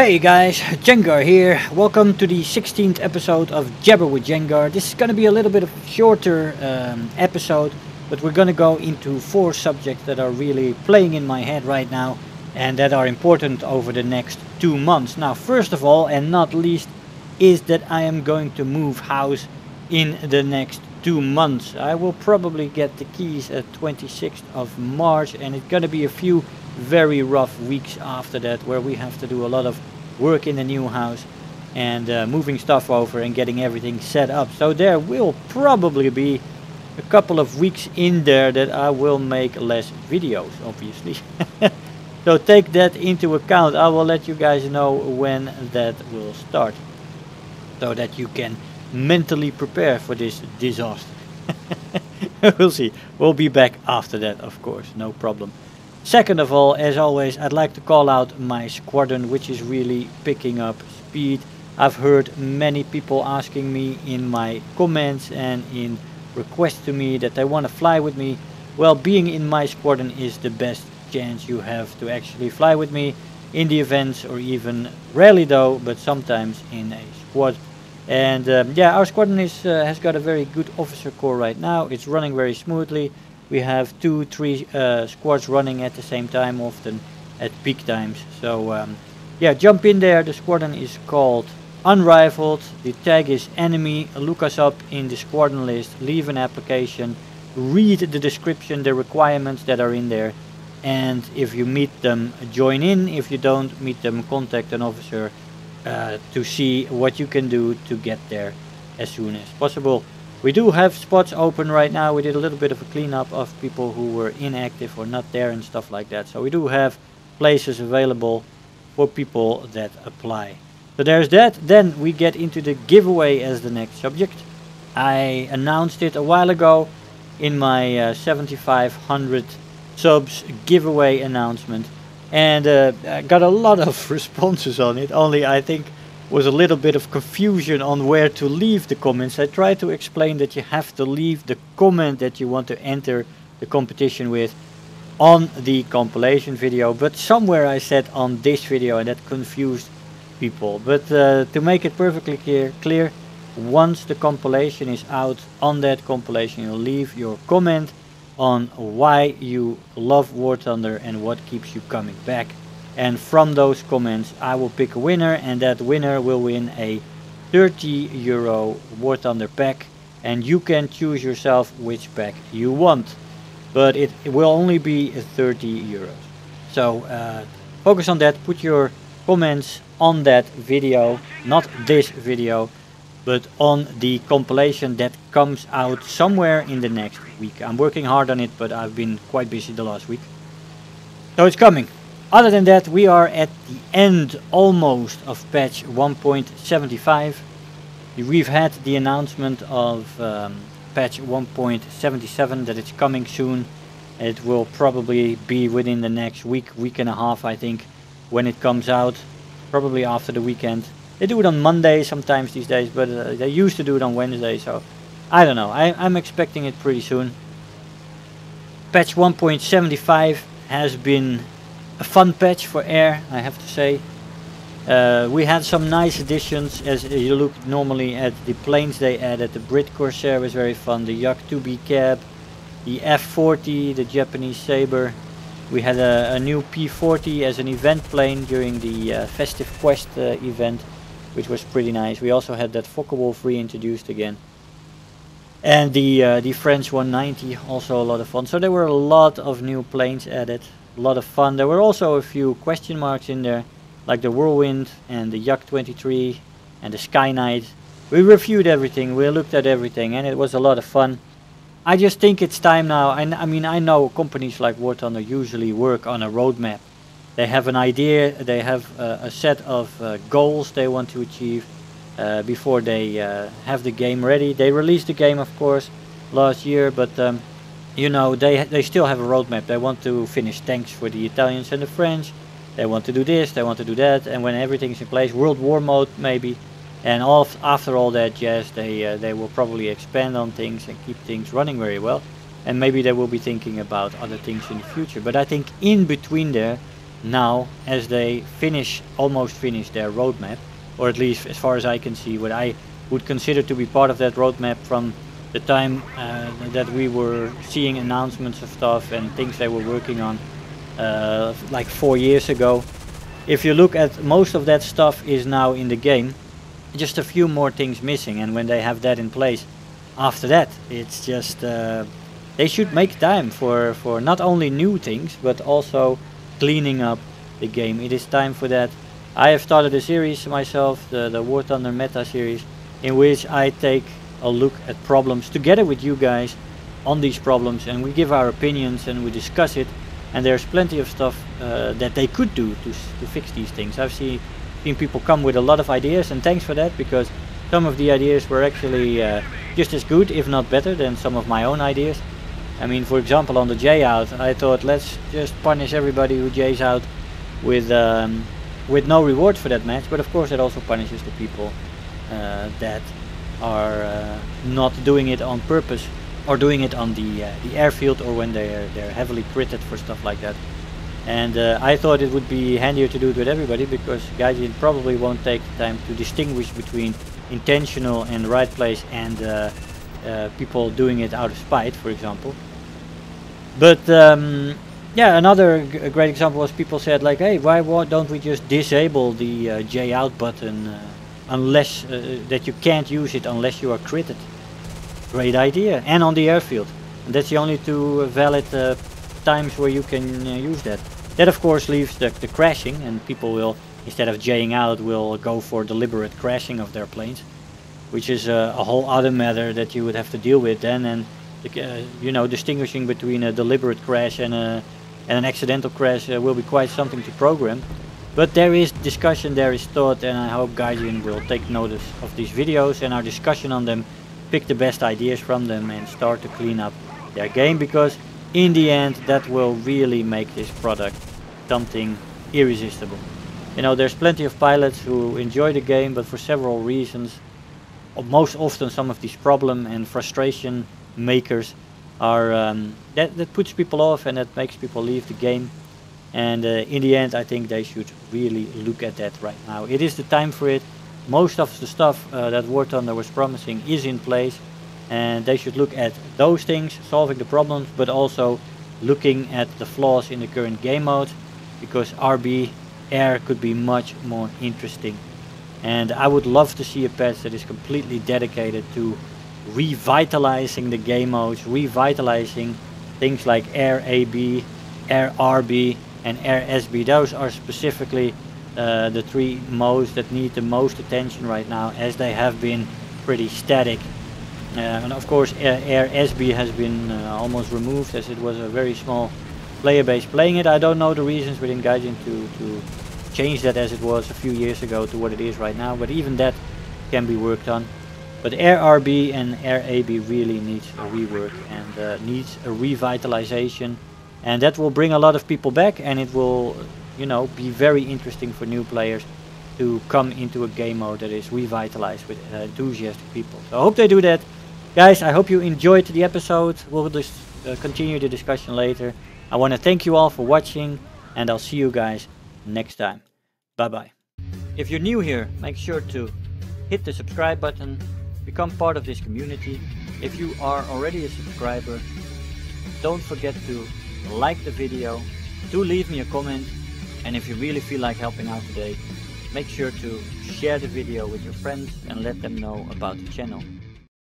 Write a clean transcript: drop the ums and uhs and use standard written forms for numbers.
Hey guys, Jengar here. Welcome to the 16th episode of Jabber with Jengar. This is going to be a little bit of a shorter episode, but we're going to go into 4 subjects that are really playing in my head right now and that are important over the next 2 months. Now, first of all and not least is that I am going to move house in the next 2 months. I will probably get the keys at 26th of March and it's going to be a few very rough weeks after that where we have to do a lot of work in the new house and moving stuff over and getting everything set up. So there will probably be a couple of weeks in there that I will make less videos, obviously. So take that into account. I will let you guys know when that will start so that you can mentally prepare for this disaster. We'll see. We'll be back after that, of course, no problem. Second of all, as always, I'd like to call out my squadron, which is really picking up speed. I've heard many people asking me in my comments and in requests to me that they want to fly with me. Well, being in my squadron is the best chance you have to actually fly with me in the events, or even rarely though, but sometimes in a squad. And yeah, our squadron has got a very good officer corps right now. It's running very smoothly. We have 2-3 squads running at the same time, often at peak times. So yeah, jump in there. The squadron is called Unrivaled. The tag is enemy. Look us up in the squadron list. Leave an application. Read the description, the requirements that are in there. And if you meet them, join in. If you don't meet them, contact an officer to see what you can do to get there as soon as possible. We do have spots open right now. We did a little bit of a cleanup of people who were inactive or not there and stuff like that. So we do have places available for people that apply. So there's that. Then we get into the giveaway as the next subject. I announced it a while ago in my 7500 subs giveaway announcement. And I got a lot of responses on it. Only I think was a little bit of confusion on where to leave the comments. I tried to explain that you have to leave the comment that you want to enter the competition with on the compilation video, but somewhere I said on this video, and that confused people. But to make it perfectly clear, once the compilation is out, on that compilation you'll leave your comment on why you love War Thunder and what keeps you coming back. And from those comments I will pick a winner, and that winner will win a €30 War Thunder pack, and you can choose yourself which pack you want, but it will only be €30. So focus on that. Put your comments on that video, not this video, but on the compilation that comes out somewhere in the next week. I'm working hard on it, but I've been quite busy the last week, so it's coming. Other than that, we are at the end almost of patch 1.75. We've had the announcement of patch 1.77 that it's coming soon. It will probably be within the next week and a half, I think, when it comes out. Probably after the weekend. They do it on Monday sometimes these days, but they used to do it on Wednesday, so I don't know. I'm expecting it pretty soon. Patch 1.75 has been a fun patch for air, I have to say. We had some nice additions. As you look normally at the planes they added, the Brit Corsair was very fun, the Yak 2B Cab, the F40, the Japanese Sabre. We had a new P40 as an event plane during the Festive Quest event, which was pretty nice. We also had that Focke-Wulf reintroduced again. And the French 190, also a lot of fun. So there were a lot of new planes added. A lot of fun. There were also a few question marks in there, like the Whirlwind and the Yak 23 and the Sky Knight. We reviewed everything, we looked at everything, and it was a lot of fun. I just think it's time now. I mean, I know companies like War Thunder usually work on a roadmap. They have an idea, they have a set of goals they want to achieve before they have the game ready. They released the game, of course, last year, but you know, they still have a roadmap. They want to finish tanks for the Italians and the French. They want to do this, they want to do that, and when everything's in place, World War mode maybe. And after all that jazz, they will probably expand on things and keep things running very well. And maybe they will be thinking about other things in the future. But I think in between there, now as they almost finish their roadmap, or at least as far as I can see, what I would consider to be part of that roadmap from the time that we were seeing announcements of stuff and things they were working on like 4 years ago. If you look at most of that stuff is now in the game, just a few more things missing, and when they have that in place, after that it's just they should make time for not only new things but also cleaning up the game. It is time for that. I have started a series myself, the War Thunder Meta series, in which I take a look at problems together with you guys on these problems, and we give our opinions and we discuss it, and there's plenty of stuff that they could do to fix these things. I've seen people come with a lot of ideas, and thanks for that, because some of the ideas were actually just as good, if not better, than some of my own ideas. I mean, for example, on the J out, I thought let's just punish everybody who J's out with no reward for that match, but of course that also punishes the people that are not doing it on purpose, or doing it on the airfield, or when they're heavily critted for stuff like that. And I thought it would be handier to do it with everybody, because Gaijin probably won't take the time to distinguish between intentional and right place and people doing it out of spite, for example. But yeah, another great example was people said like, hey, why don't we just disable the J out button unless that you can't use it unless you are critted. Great idea. And on the airfield, and that's the only two valid times where you can use that. That of course leaves the crashing, and people will, instead of J'ing out, will go for deliberate crashing of their planes, which is a whole other matter that you would have to deal with then. And you know, distinguishing between a deliberate crash and an accidental crash will be quite something to program. But there is discussion, there is thought, and I hope Gaijin will take notice of these videos and our discussion on them, pick the best ideas from them and start to clean up their game, because in the end that will really make this product something irresistible. You know, there's plenty of pilots who enjoy the game, but for several reasons, most often some of these problem and frustration makers are that puts people off, and that makes people leave the game. And in the end I think they should really look at that right now. It is the time for it. Most of the stuff that War Thunder was promising is in place, and they should look at those things, solving the problems, but also looking at the flaws in the current game mode, because RB Air could be much more interesting. And I would love to see a patch that is completely dedicated to revitalizing the game modes, revitalizing things like Air AB, Air RB and Air SB. Those are specifically the three modes that need the most attention right now, as they have been pretty static. And of course Air SB has been almost removed, as it was a very small player base playing it. I don't know the reasons within Gaijin to change that, as it was a few years ago, to what it is right now, but even that can be worked on. But Air RB and Air AB really needs a rework and needs a revitalization, and that will bring a lot of people back, and it will, you know, be very interesting for new players to come into a game mode that is revitalized with enthusiastic people. So I hope they do that. Guys, I hope you enjoyed the episode. We'll just continue the discussion later. I want to thank you all for watching, and I'll see you guys next time. Bye bye. If you're new here, make sure to hit the subscribe button, become part of this community. If you are already a subscriber, don't forget to like the video, do leave me a comment, and if you really feel like helping out today, make sure to share the video with your friends and let them know about the channel.